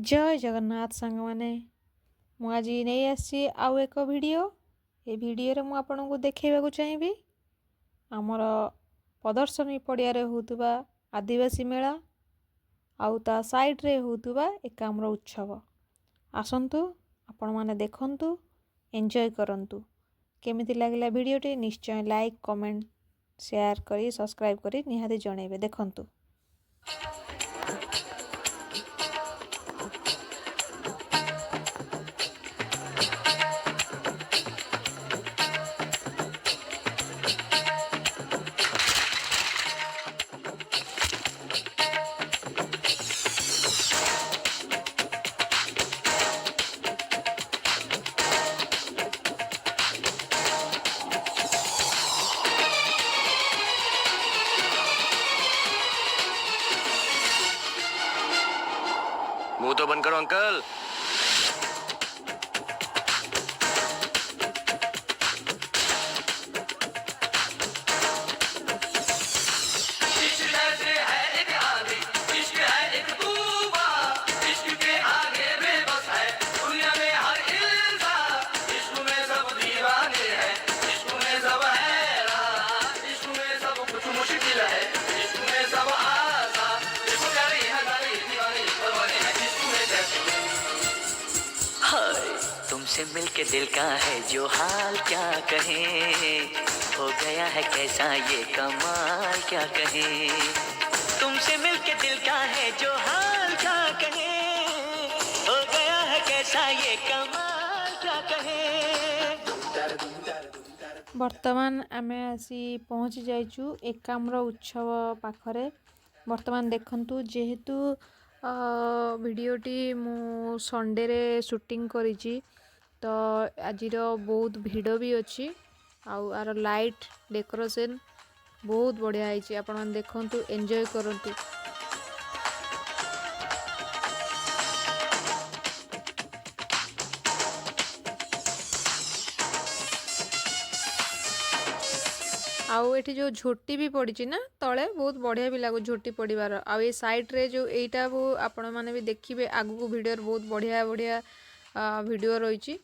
जय जगन्नाथ सांग माने मु आज नहीं आसी आउ एक वीडियो ए वीडियो रे मु आपनको देखैबा चाहिए आमर प्रदर्शनी पड़िया होतुबा आदिवासी मेला आउ ता साइड रे होतुबा एकाम्र उत्सव आसंतु आपण माने देखंतु एंजॉय करंतु केमिति लागला वीडियोटी निश्चय लाइक कमेंट शेयर करी सब्सक्राइब करी निहाती जणेबे देखंतु। मुंह तो बंद करो अंकल। तुमसे मिलके दिल का है जो हाल क्या कहें, हो गया है कैसा ये कमाल क्या कहें। तुमसे मिलके दिल का है जो हाल क्या कहें, हो गया है कैसा ये कमाल क्या कहें। वर्तमान आमे आसी पहुँची जाइचु एकाम्र उत्सव पाखरे। वर्तमान देखंतु जेहेतु वीडियोटी मु संडे रे शूटिंग करिची तो आज बहुत भिड़ भी अच्छी आउ आर लाइट डेकोरेशन बहुत बढ़िया है। आपण देखंतु एंजॉय करंतु। आउ एठी जो झोटी भी पड़ी ना तले बहुत बढ़िया भी लागो झोटी पड़ीबार। आउ ए साइड रे जो एटा वो आपण माने भी देखिबे आगु को वीडियो बहुत बढ़िया बढ़िया वीडियो रही।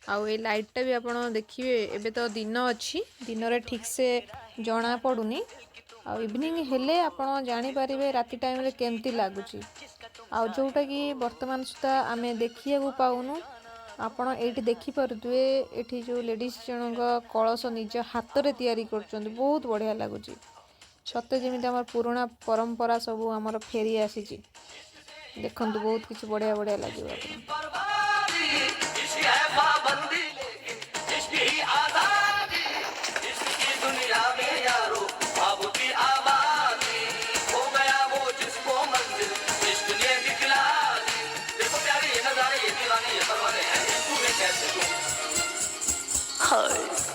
आउ ए लाइटटा भी आपण देखिबे एबे तो दिन अच्छी दिन रे ठीक से जना पड़ुनी आउ इवनिंग हेले आपण जानि परिबे राति टाइम रे केमती लागुची। आउ जोटा कि वर्तमान सुधा आमे देखिया को पाउनु आपण एठी देखि परथुए एठी जो लेडीज जनक कलश निज हाथ रे तैयारी करचंदी बहुत बढ़िया लागुची। सत्य जेमिति हमर पुराना परंपरा सब हमर फेरी आसीची देखंतु बहुत किछ बढ़िया बढ़िया लागिबो आपण।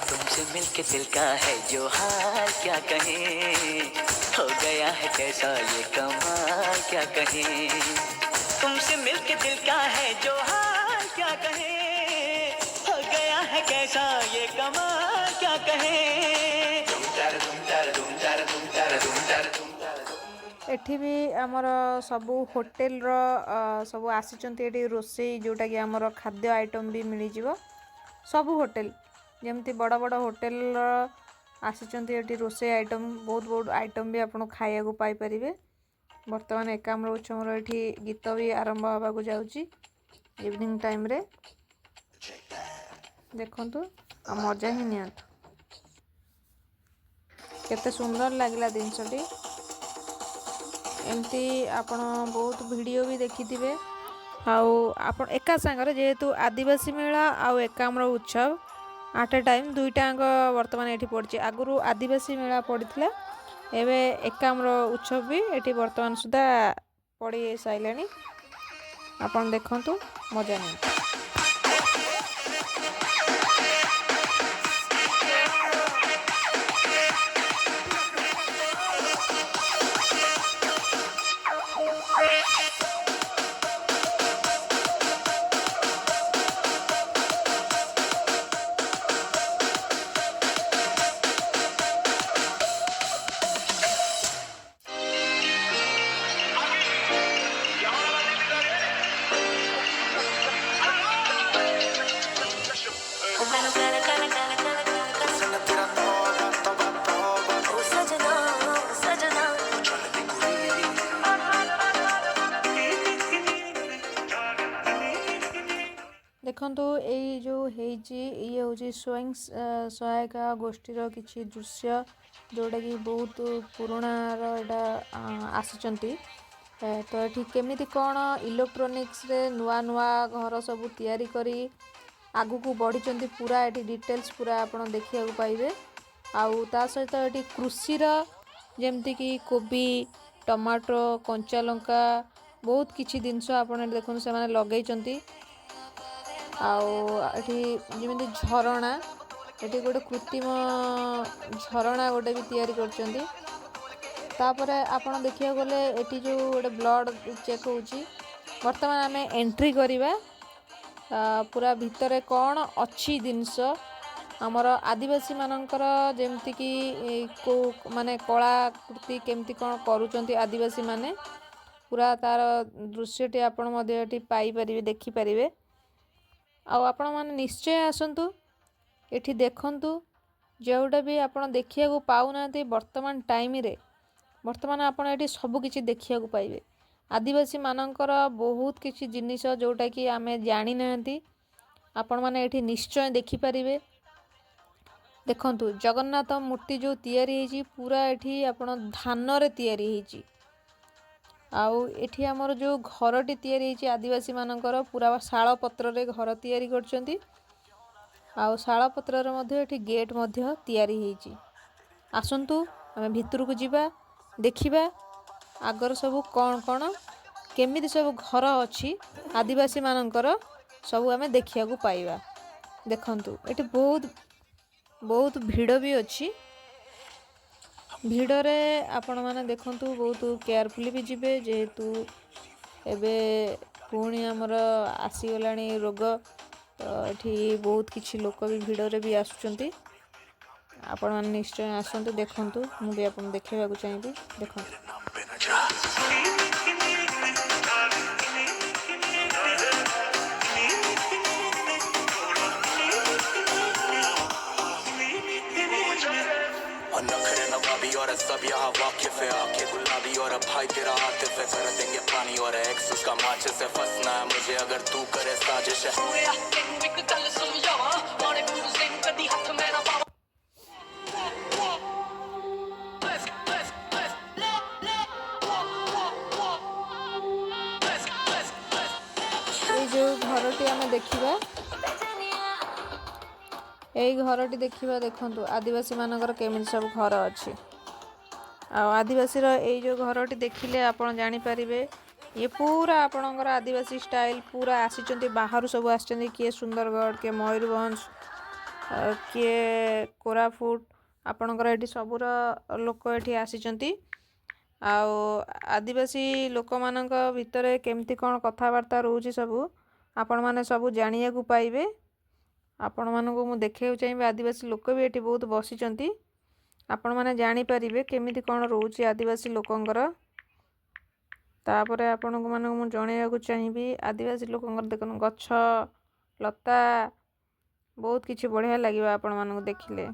तुमसे मिलके दिल का है जो हाल क्या कहें, हो गया है कैसा ये कमाल क्या कहें। तुमसे मिलके दिल का है जो हाल क्या कहें, हो गया है कैसा ये कमाल क्या कहें। एठी भी आमर सबू होटेल रो सबू आसीचंती एठी रोसई जोटा कि आमर खाद्य आइटम भी मिली जिवो। सबू होटेल जेमती बड़ा बड़ा होटेल आसीचंती एठी रोसई आइटम बहुत बहुत आइटम भी आपण खाया को पाई परिबे। वर्तमान एकाम्र उत्सव एठी गीत भी आरंभ होबा को जाउची इवनिंग टाइम रे देखंतु आ मजा ही नियंतु केते सुंदर लागला दिनसटी। एमती आपण बहुत वीडियो भी देखिथिबे आउ आपण एका संगे जेहेतु आदिवासी मेला आउ एकाम्र उत्सव आट ए टाइम दुईटांग वर्तमान एठी पड़ची। आगुरु आदिवासी मेला पड़िथिला एबे एकाम्र उत्सव भी एठी वर्तमान सुधा पड़ी साइलानी आपण देखंतु मजा नहीं। देखंतु एई जो हेइची ये होची स्वयं सहायका गोष्ठीर किछि दृश्य जोटा कि बहुत पुराना एटा आसिचंती। तो ये केमिति कौन इलेक्ट्रोनिक्स रे नुआ नुआ घर सब तैयारी करी आगु को बढ़ी पूरा ये डिटेल्स पूरा आपन देखिया पाइबे। आउ ता सहित ये कृषि जमती कि कोबी टमाटो कंचा लंका बहुत किछि जिनस आपन देखुन से माने लगेइचंती। आउटी झरणा ये गोटे कृत्रिम झरणा गोटे भी तैयारी करचंती। तापरे आपण देखिया गले एटी जो गोटे ब्लड चेक होची वर्तमान आम एंट्री करिबा पूरा भितरे कौन अच्छी जिनस आमर आदिवासी मानकर जेमती कि को माने कलाकृति केमती कौन करूचंती आदिवासी माने पूरा तार दृश्यटी आपण मध्य एटी पाई परिबे देखि परिबे। आ आपण माने निश्चय आसंतु एठी देखंतु जोटा भी आपण देखिया को पाउनांती वर्तमान टाइम रे वर्तमान आपण एटी सब किछि देखिया को पाइबे। आदिवासी मानकर बहुत किछि जिनिस जोटा कि आमे जानि नांती आपण माने एठी निश्चय देखि परिबे। देखंतु जगन्नाथ मूर्ति जो तैयारी हेची पूरा एठी आपण धान रे तैयारी हेची। आउ एठी हमर जो घरटी तैयारी हेची आदिवासी मानकर पूरा शाल पत्र रे घर तैयारी करचंती। आउ शाल पत्र रे मध्ये एठी गेट मध्ये तैयारी हेची। आसंतु आमे भितर को जिबा देखिबा आगर सब कौन कौन केमिति सब घर अच्छी आदिवासी मानकर सब आमे देखिया को पाइबा। देखंतु एठी बहुत बहुत भीड़ भी अच्छी। भिड़रे आपण माने देखंतु बहुत केयरफुली भी जिबे जेहेतु एबे पुणी आमर आसीगलानी रोग तो एठी बहुत किछि लोक भी भिड़रे भी आसुचंती। आपण माने निश्चय आसंतु देखंतु मु भी आपण देखेबा को चाहिबी। देखंतु और नखरे नवाबी और सब यहाँ वाकिफ है आंखें गुलाबी और भाई तेरा आतिफ है कर देंगे पानी और एक्स उसका माचे से फंसना है मुझे अगर तू करे साजिश है। ये जो घरटी आमे देखिबा यही घरटी देखिबा देखंतु आदिवासी मानकर केमिति सब घर अच्छी। आदिवासी ये जो घरटी देखिले आपण जानि परिबे ये पूरा आपणकर आदिवासी स्टाइल पूरा आसीचंती बाहर सब आछंती किए सुंदरगढ़ के मयूरभंज किए कोरापुट आपणकर एठी सबुर लोक एठी आसीचंती। आदिवासी लोक मानक भितरे केमती कौन कथबार्ता रोची सबू आपण माने सबू जानिया को पाइबे। आपण मानक मु देखिया चाहिए आदिवासी लोक भी एठी बहुत बसिचंती आपण माने जानि परिबे केमिति कौन रोची आदिवासी लोकंकर। तापरे आपण मानक मु जणैया को चाहिबी आदिवासी लोकंकर देखन गछ लता बहुत किछि बढ़िया लागिबा आपण मानक देखिले।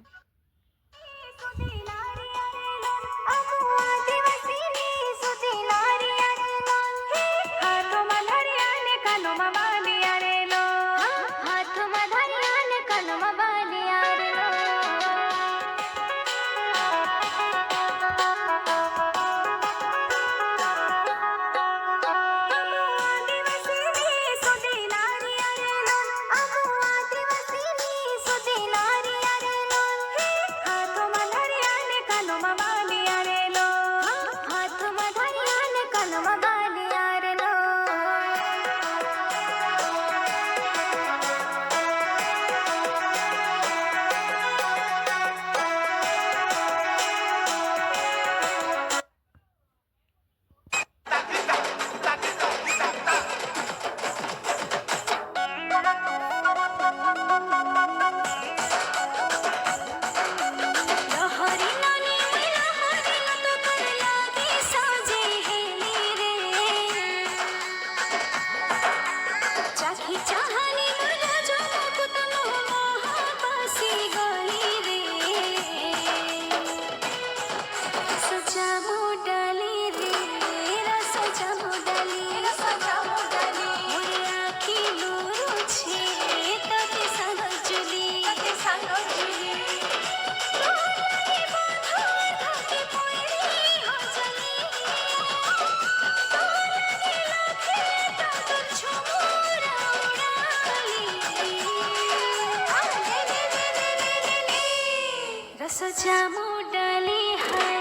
रस जामु डाली हाय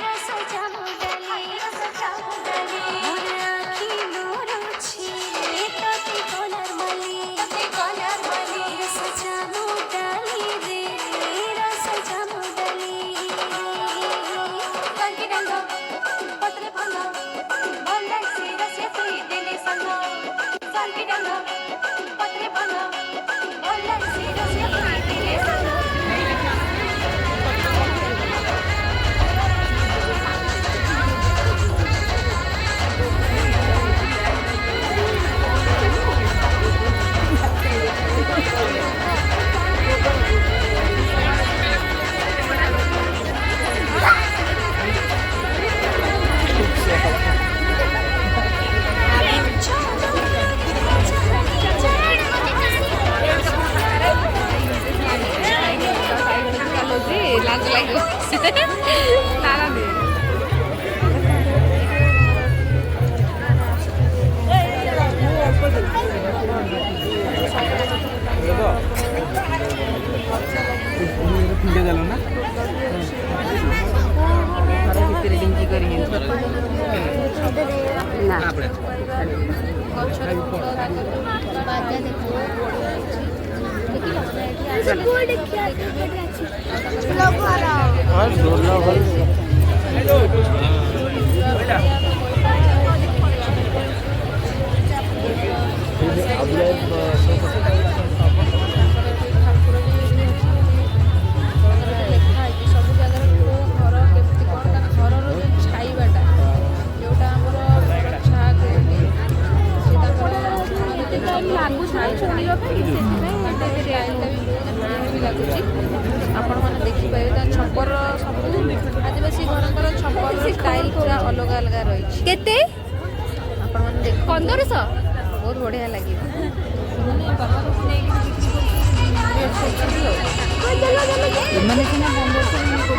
रस जामु डाली मोर आखी नोरुछि तोते कलर मली रस जामु डाली रे रस जामु डाली संगी डंग पत्रे भंग भंग से रस तुई दिले संग संगी डंग पत्रे भंग भंग से रस तुई दिले संग लाज लाग्यो तारा दे ସବୁ ଜାଗାରେ କୋଉ ଘର କେମିତି କ'ଣ ତାଙ୍କ ଘରର ଯେଉଁ ଛାଇବାଟା ଯେଉଁଟା ଆମର ଛା କୁହନ୍ତି ସେ ତାଙ୍କର ଲାଗୁ ଛାଇ ଶୁଣିବା ପାଇଁ ସେଥିପାଇଁ ଷ୍ଟାଇଲ୍ଟା ବି ବି ଲାଗୁଛି ଆପଣମାନେ ଦେଖିପାରିବେ ତା ଛପର ସବୁ ଆଦିବାସୀ ଘରଙ୍କର ଛପର ଷ୍ଟାଇଲ୍ ପୁରା ଅଲଗା ଅଲଗା ରହିଛି କେତେ ଆପଣମାନେ ଦେଖ 1500 ବହୁତ ବଢ଼ିଆ ଲାଗିବ ଏମାନେ ସିନା 1500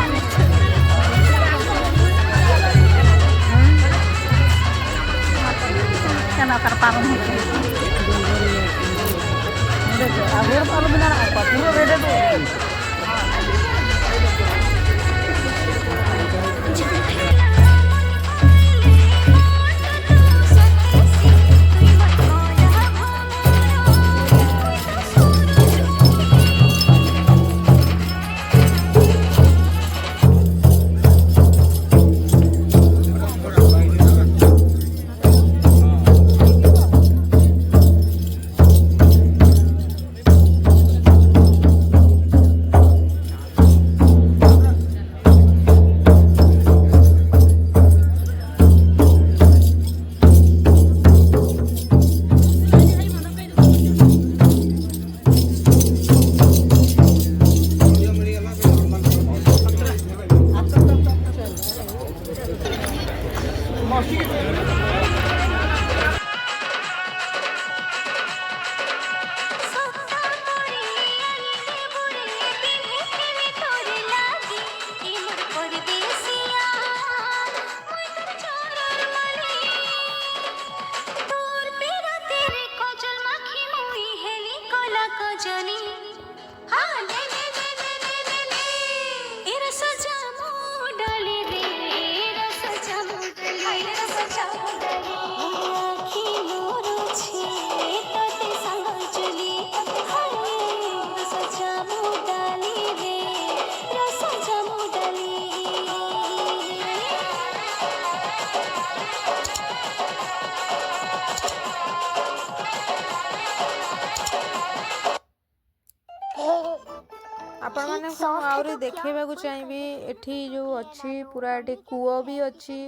आपण मैंने आहरी देखा चाहिए एठी जो अच्छी पूरा एठी कूओ भी अच्छी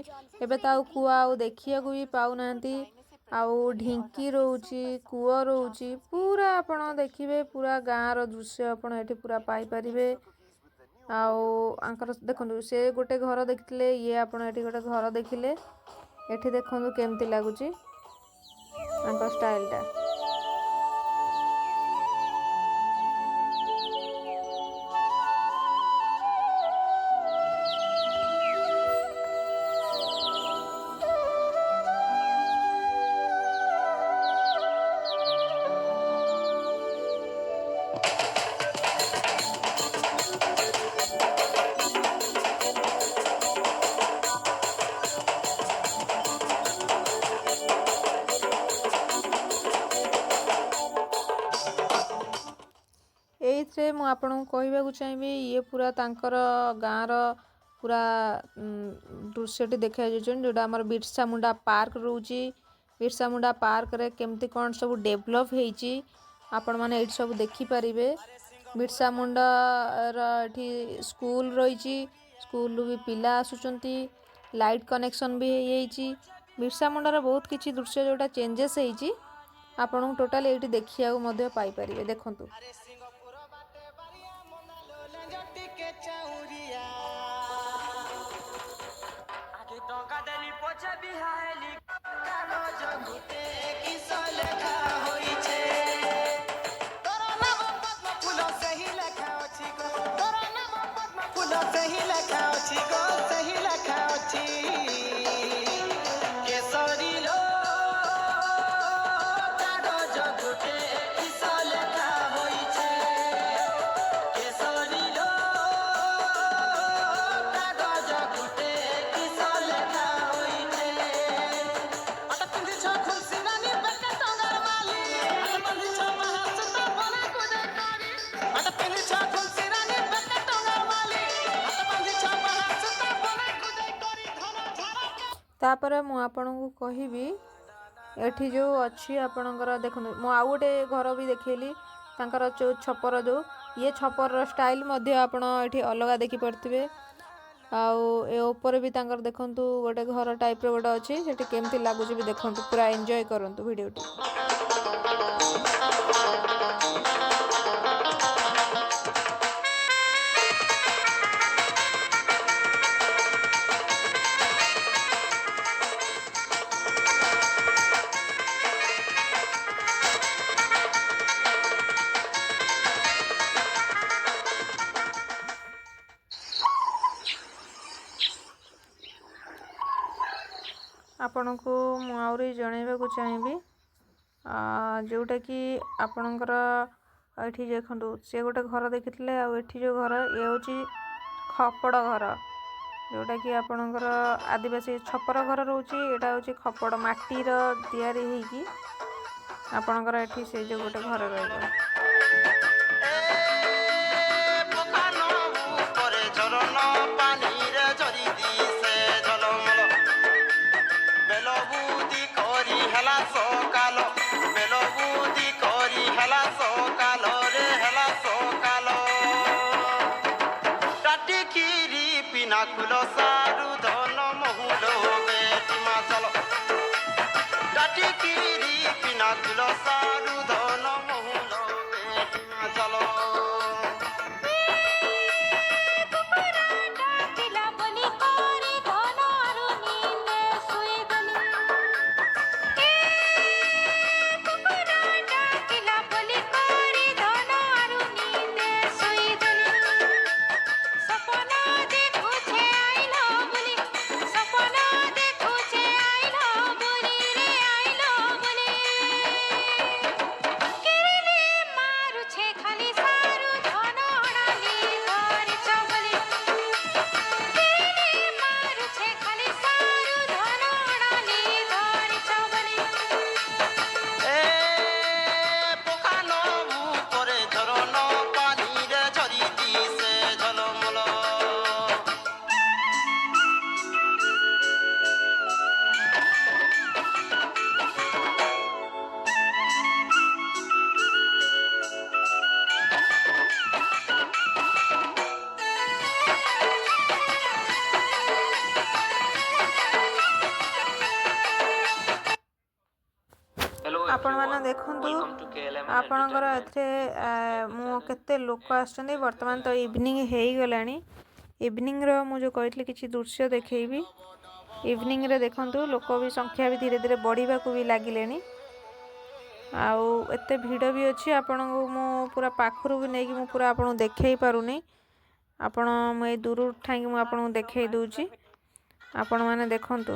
एबे तो कूआ आउ देखिया भी पाऊना आउ ढिंकी रोची कूओ रोची पूरा आपण देखिए पूरा गाँव रो दृश्य आपण एठी पूरा पाई परिबे आंकर देखो से गोटे घर देखिले ये आपण एठी गोटे घर देखिले एठी देखो केमती लगुच स्टाइलटा ମୁଁ ଆପଣଙ୍କୁ କହିବାକୁ ଚାହିଁବି ଇଏ ପୁରା ତାଙ୍କର ଗାଁର ପୁରା ଦୃଶ୍ୟଟି ଦେଖାଯାଉଛନ୍ତି ଯେଉଁଟା ଆମର ବିର୍ସା ମୁଣ୍ଡା ପାର୍କ ରହୁଛି। ବିର୍ସା ମୁଣ୍ଡା ପାର୍କରେ କେମିତି କ'ଣ ସବୁ ଡେଭଲପ୍ ହେଇଛି ଆପଣମାନେ ଏଇଠି ସବୁ ଦେଖିପାରିବେ। ବିର୍ସା ମୁଣ୍ଡାର ଏଠି ସ୍କୁଲ ରହିଛି, ସ୍କୁଲରୁ ବି ପିଲା ଆସୁଛନ୍ତି, ଲାଇଟ୍ କନେକ୍ସନ୍ ବି ହେଇଯାଇଛି। ବିର୍ସା ମୁଣ୍ଡାର ବହୁତ କିଛି ଦୃଶ୍ୟ ଯେଉଁଟା ଚେଞ୍ଜେସ୍ ହେଇଛି ଆପଣଙ୍କୁ ଟୋଟାଲି ଏଇଠି ଦେଖିବାକୁ ମଧ୍ୟ ପାଇପାରିବେ। ଦେଖନ୍ତୁ ତାପରେ ମୁଁ ଆପଣଙ୍କୁ କହିବି ଏଠି ଯେଉଁ ଅଛି ଆପଣଙ୍କର ଦେଖନ୍ତୁ ମୁଁ ଆଉ ଗୋଟେ ଘର ବି ଦେଖେଇଲି ତାଙ୍କର ଯେଉଁ ଛପର ଯେଉଁ ଇଏ ଛପରର ଷ୍ଟାଇଲ୍ ମଧ୍ୟ ଆପଣ ଏଠି ଅଲଗା ଦେଖିପାରୁଥିବେ। ଆଉ ଏ ଉପରେ ବି ତାଙ୍କର ଦେଖନ୍ତୁ ଗୋଟେ ଘର ଟାଇପ୍ର ଗୋଟେ ଅଛି, ସେଠି କେମିତି ଲାଗୁଛି ବି ଦେଖନ୍ତୁ, ପୁରା ଏନ୍ଜୟ କରନ୍ତୁ ଭିଡ଼ିଓଟି। ଆପଣଙ୍କୁ ମୁଁ ଆହୁରି ଜଣାଇବାକୁ ଚାହିଁବି ଯେଉଁଟାକି ଆପଣଙ୍କର ଏଠି ଦେଖନ୍ତୁ ସେ ଗୋଟେ ଘର ଦେଖିଥିଲେ, ଆଉ ଏଠି ଯେଉଁ ଘର ଇଏ ହେଉଛି ଖପଡ଼ ଘର, ଯେଉଁଟାକି ଆପଣଙ୍କର ଆଦିବାସୀ ଛପର ଘର ରହୁଛି। ଏଇଟା ହେଉଛି ଖପଡ଼ ମାଟିର ତିଆରି ହେଇକି ଆପଣଙ୍କର ଏଠି ସେ ଯେଉଁ ଗୋଟେ ଘର ରହିବ। ଆପଣମାନେ ଦେଖନ୍ତୁ ଆପଣଙ୍କର ଏଥିରେ ମୁଁ କେତେ ଲୋକ ଆସୁଛନ୍ତି। ବର୍ତ୍ତମାନ ତ ଇଭିନିଂ ହେଇଗଲାଣି। ଇଭିନିଂର ମୁଁ ଯେଉଁ କହିଥିଲି କିଛି ଦୃଶ୍ୟ ଦେଖେଇବି। ଇଭିନିଂରେ ଦେଖନ୍ତୁ ଲୋକ ବି ସଂଖ୍ୟା ବି ଧୀରେ ଧୀରେ ବଢ଼ିବାକୁ ବି ଲାଗିଲେଣି। ଆଉ ଏତେ ଭିଡ଼ ବି ଅଛି, ଆପଣଙ୍କୁ ମୁଁ ପୁରା ପାଖରୁ ବି ନେଇକି ମୁଁ ପୁରା ଆପଣଙ୍କୁ ଦେଖେଇ ପାରୁନି। ମୁଁ ଏଇ ଦୂରରୁ ଠାଇକି ମୁଁ ଆପଣଙ୍କୁ ଦେଖେଇ ଦେଉଛି, ଆପଣମାନେ ଦେଖନ୍ତୁ।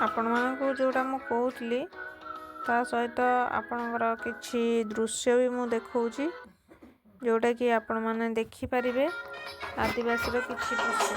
ଆପଣମାନଙ୍କୁ ଯେଉଁଟା ମୁଁ କହୁଥିଲି ତା ସହିତ ଆପଣଙ୍କର କିଛି ଦୃଶ୍ୟ ବି ମୁଁ ଦେଖାଉଛି, ଯେଉଁଟାକି ଆପଣମାନେ ଦେଖିପାରିବେ। आदिवासी किसी दृश्य।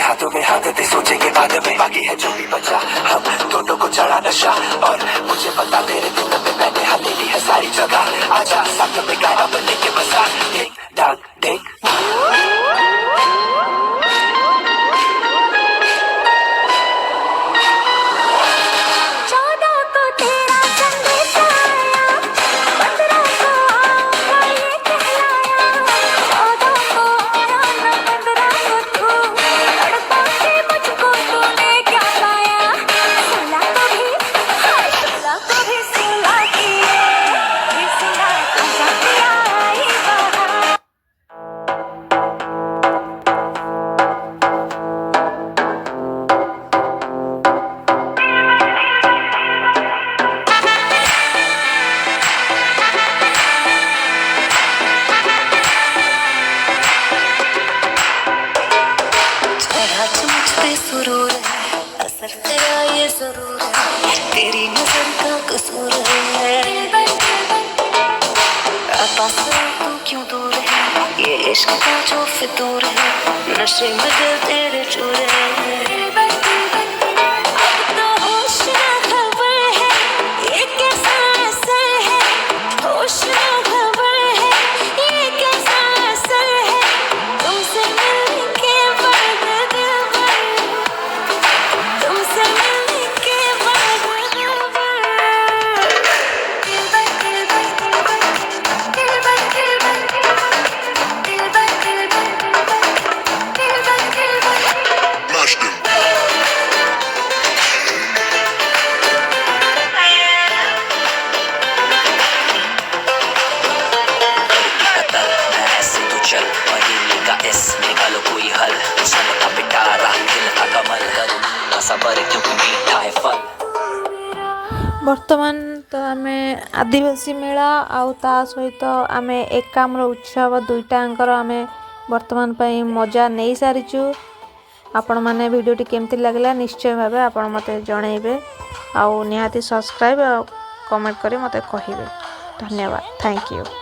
हाथों में हाथ दे सोचेंगे बाद में बाकी है जो भी बचा हम दोनों को चढ़ा नशा और मुझे पता तेरे दिल में मैंने हथेली है सारी जगह आजा साथ में गाना बनने के बसा डिंग डांग डिंग सुरूर है असर तेरा ये जरूर है तेरी नजर का कसूर है पास तू क्यों दूर है ये इश्क का जो फितूर है नशे में दिल तेरे चूर है अब तो होश ना खबर है ये कैसा असर है होश ना खबर है ये कैसा असर है तुमसे मिलके बाद दिल तुमसे मिलके बाद चल पहेली का इस निकालो कोई हल सन का पिटारा दिल का कमल करूँ सबर क्योंकि मीठा है फल। बर्तमान तो आम आदिवासी मेला आउ ता सहित आम एकाम्र उत्सव दुईटांकर आम बर्तमान पर मजा नहीं सारीचु। आपण मैंने वीडियोटी केमती लगला निश्चय भाव आपण मते जनइबे आउ निहाती सब्सक्राइब कमेंट करी मते कहिबे। धन्यवाद। Thank you.